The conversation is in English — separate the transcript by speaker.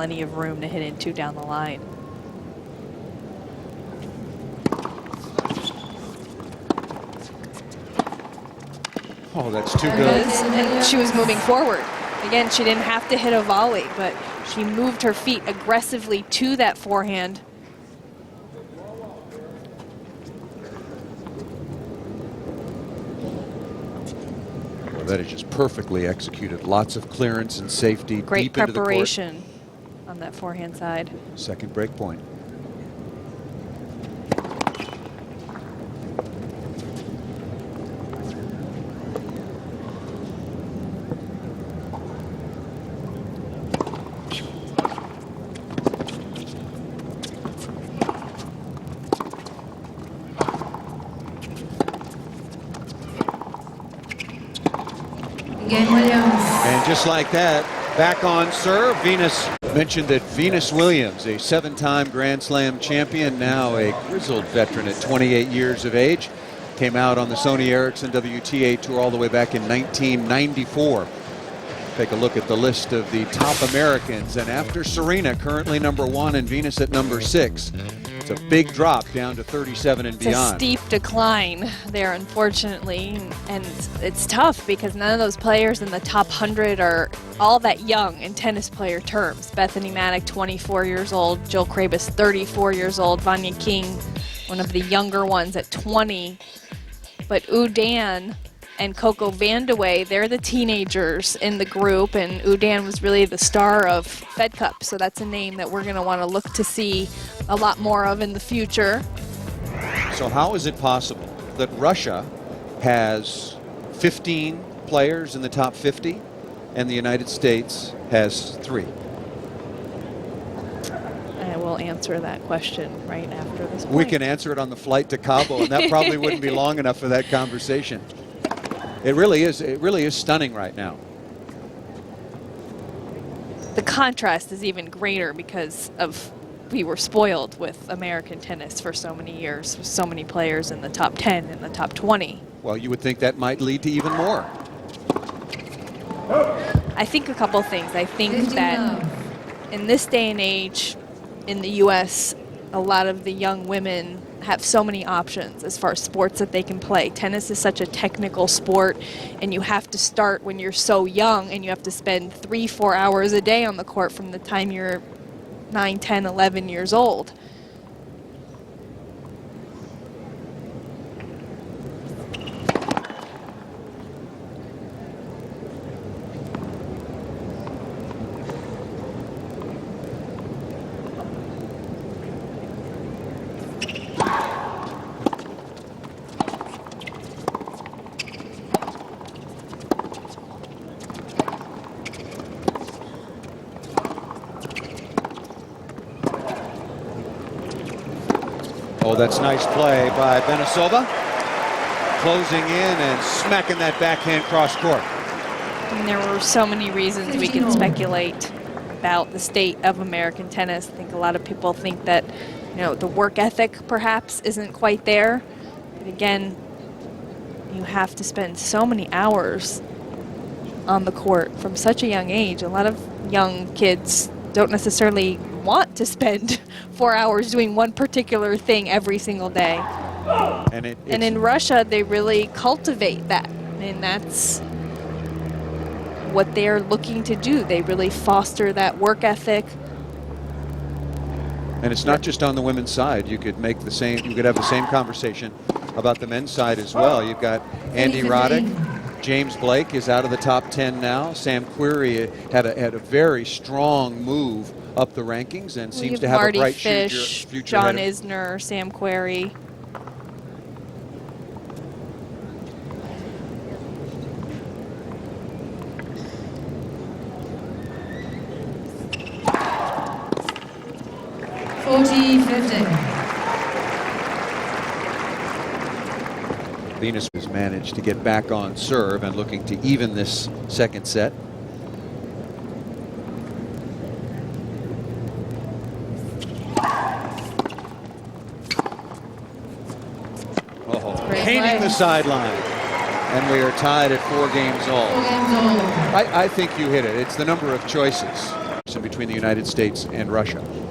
Speaker 1: plenty of room to hit into down the line.
Speaker 2: Oh, that's too good.
Speaker 1: And she was moving forward. Again, she didn't have to hit a volley, but she moved her feet aggressively to that forehand.
Speaker 2: Well, that is just perfectly executed. Lots of clearance and safety.
Speaker 1: Great
Speaker 2: deep into the court.
Speaker 1: preparation on that forehand side.
Speaker 2: Second break point.
Speaker 3: Williams.
Speaker 2: And just like that, back on serve, Venus. Mentioned that BenesovaVs, a 7-time Grand Slam champion, now a grizzled veteran at 28 years of age, came out on the Sony Ericsson WTA Tour all the way back in 1994. Take a look at the list of the top Americans, and after Serena, currently #1 and Venus at #6, it's a big drop down to 37 and beyond.
Speaker 1: It's a steep decline there, unfortunately, and it's tough because none of those players in the top 100 are all that young in tennis player terms. Bethany Maddock, 24 years old, Jill Krabus, 34 years old, Vanya King, one of the younger ones at 20, but Udan and Coco Vandeweghe, they're the teenagers in the group, and Udan was really the star of Fed Cup, so that's a name that we're going to want to look to see a lot more of in the future.
Speaker 2: So how is it possible that Russia has 15 players in the top 50 and the United States has 3?
Speaker 1: I will answer that question right after this point.
Speaker 2: We can answer it on the flight to Cabo, and that probably wouldn't be long enough for that conversation. It really is stunning right now.
Speaker 1: The contrast is even greater because of we were spoiled with American tennis for so many years, with so many players in the top 10 and the top 20.
Speaker 2: Well, you would think that might lead to even more.
Speaker 1: I think a couple things. I think that in this day and age in the U.S., a lot of the young women have so many options as far as sports that they can play. Tennis is such a technical sport, and you have to start when you're so young, and you have to spend 3-4 hours a day on the court from the time you're 9, 10, 11 years old.
Speaker 2: Oh, that's nice play by Benesova. Closing in and smacking that backhand cross court.
Speaker 1: And there were so many reasons we can speculate about the state of American tennis. I think a lot of people think that, you know, the work ethic perhaps isn't quite there. But again, you have to spend so many hours on the court from such a young age. A lot of young kids don't necessarily want to spend 4 hours doing one particular thing every single day.
Speaker 2: And
Speaker 1: in Russia, they really cultivate that. And that's what they're looking to do. They really foster that work ethic.
Speaker 2: And it's not just on the women's side. You could make the same, you could have the same conversation about the men's side as well. You've got Andy Roddick. James Blake is out of the top 10 now. Sam Querrey had a very strong move up the rankings and seems to have
Speaker 1: Marty
Speaker 2: a bright
Speaker 1: Fish,
Speaker 2: future
Speaker 1: John
Speaker 2: ahead.
Speaker 1: Isner, Sam Querrey.
Speaker 2: Venus has managed to get back on serve and looking to even this second set. Painting the sideline. And we are tied at 4 games all. I think you hit it. It's the number of choices in between between the United States and Russia.